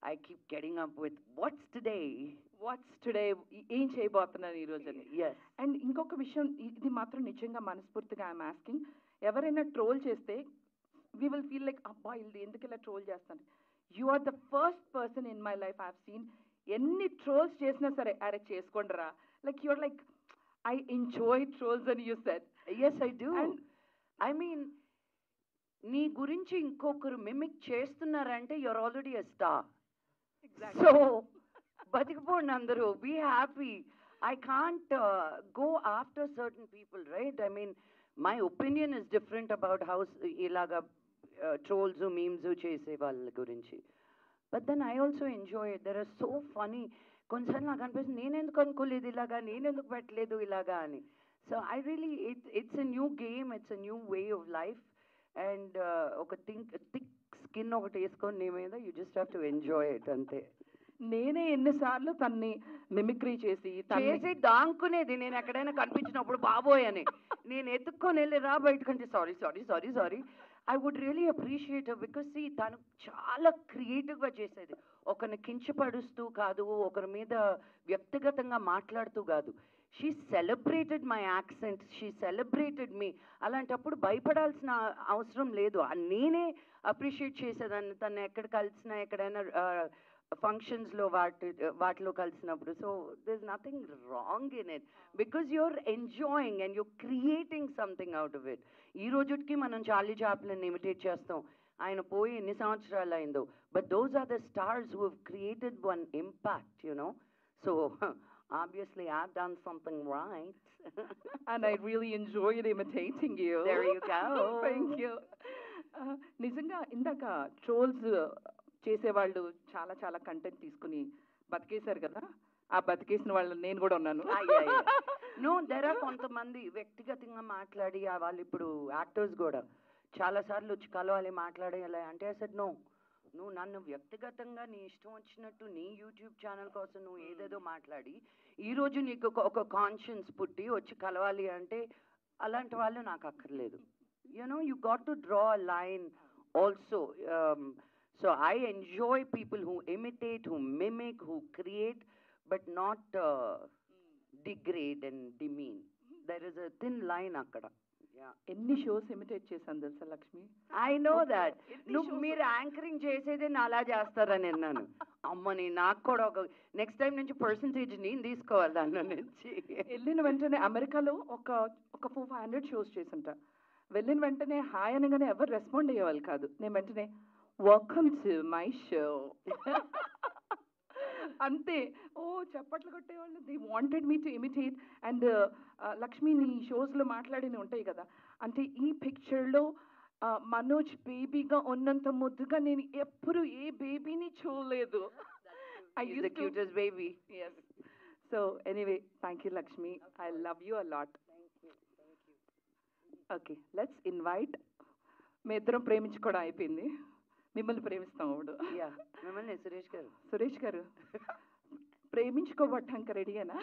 I keep getting up with, what's today? What's today, ఏం చేయబోతున్నారు ఈ రోజు అని. Yes. అండ్ ఇంకొక విషయం, ఇది మాత్రం నిజంగా మనస్ఫూర్తిగా ఐఎమ్ ఆస్కింగ్, ఎవరైనా ట్రోల్ చేస్తే వీ విల్ ఫీల్ లైక్ అబ్బా ఇది ఎందుకు ఇలా ట్రోల్ చేస్తాను. You are the first person in my life I have seen ఎన్ని ట్రోల్స్ చేసినా సరే అరే చేసుకోండిరా, like your like I enjoy trolls అని you said. Yes, I do. I mean, నీ గురించి ఇంకొకరు మిమిక్ చేస్తున్నారంటే you're already a star. So, బతికిపోండి అందరూ, be happy. I can't go after certain people, right? I mean, my opinion is different about how ఇలాగా trolls memes చేసే వాళ్ళ గురించి. But then I also enjoy it. They are so funny. కొన్నిసార్లు నాకు అనిపిస్తుంది నేనెందుకు అనుకోలేదు ఇలాగా, నేనెందుకు పెట్టలేదు ఇలాగా అని. So I really, it's a new game, it's a new way of life. And ఒక థిక్ స్కిన్ ఒకటి వేసుకొని నీ మీద, you just have to enjoy it అంతే. నేనే ఎన్నిసార్లు తన్ని మిమిక్రీ చేసి దాంకునేది, నేను ఎక్కడైనా కనిపించినప్పుడు బాబోయ్ అని నేను ఎత్తుక్కొని వెళ్ళి రా బయటకంటే sorry sorry sorry sorry. I would really appreciate because తను చాలా క్రియేటివ్గా చేసేది. ఒకరిని కించపడుస్తూ కాదు, ఒకరి మీద వ్యక్తిగతంగా మాట్లాడుతూ కాదు. She celebrated my accent, she celebrated me. అలాంటప్పుడు భయపడాల్సిన అవసరం లేదు. నేనే అప్రిషియేట్ చేసేదాన్ని తను ఎక్కడ కలిసినా, ఎక్కడైనా ఫంక్షన్స్లో వాటిలో కలిసినప్పుడు. So this nothing wrong in it because you're enjoying and you're creating something out of it. ఈ రోజుకి మనం చార్లీ చాప్లిన్ ఇమిటేట్ చేస్తాం, ఆయన పోయి ఎన్ని సంవత్సరాలు అయిందో, but those are the stars who have created one impact, you know. So obviously I've done something right. And I really enjoyed imitating you. There you go. Thank you. నిజంగా ఇందాక trolls చేసేవాళ్ళు చాలా చాలా కంటెంట్ తీసుకుని బతికేశారు కదా, ఆ బతికేసిన వాళ్ళు నేను కూడా ఉన్నాను. నో, దెర్ ఆర్ కొంతమంది వ్యక్తిగతంగా మాట్లాడి వాళ్ళు ఇప్పుడు యాక్టర్స్ కూడా చాలాసార్లు వచ్చి కలవాలి మాట్లాడేయాలి అంటే I said no. నువ్వు నన్ను వ్యక్తిగతంగా నీ ఇష్టం వచ్చినట్టు నీ యూట్యూబ్ ఛానల్ కోసం నువ్వు ఏదేదో మాట్లాడి ఈరోజు నీకు ఒక కాన్షియన్స్ పుట్టి వచ్చి కలవాలి అంటే అలాంటి వాళ్ళు నాకు అక్కర్లేదు. You know, you got to draw a line also. So I enjoy people who imitate, who mimic, who create, but not degrade and demean. There is a thin line అక్కడ. ఎన్ని షోస్ ఇమిటేట్ చేశాను తెలుసా లక్ష్మి. I know that. మీరు anchoring చేసేదే నా అలా చేస్తారని విన్నాను. అమ్మని నాకు కూడా ఒక నెక్స్ట్ టైం నుంచి పర్సంటేజ్ నేను తీసుకోవాలి దాంట్లో నుంచి. వెళ్ళిన వెంటనే అమెరికాలో ఒక 400-500 షోస్ చేసింట. వెళ్ళిన వెంటనే హాయ్ అనగానే ఎవరు రెస్పాండ్ అయ్యేవాళ్ళు కాదు. నేను వెంటనే వెల్కమ్ టు మై షో అంతే. ఓ చప్పట్లు కొట్టేవాళ్ళు. They wanted me to imitate. And Lakshmi నీ షోస్లో మాట్లాడినవి ఉంటాయి కదా, అంటే ఈ పిక్చర్లో మనోజ్ బేబీగా ఉన్నంత ముద్దుగా నేను ఎప్పుడు ఏ బేబీని చూడలేదు. The cutest baby. Yes. So anyway, thank you Lakshmi. I love you a lot. Thank you. Okay, let's invite. మీ ఇద్దరం ప్రేమించుకోవడం అయిపోయింది, మిమ్మల్ని ప్రేమిస్తాం ఇప్పుడు. మిమ్మల్ని సురేష్ గారు ప్రేమించుకోబట్టాక రెడీయేనా?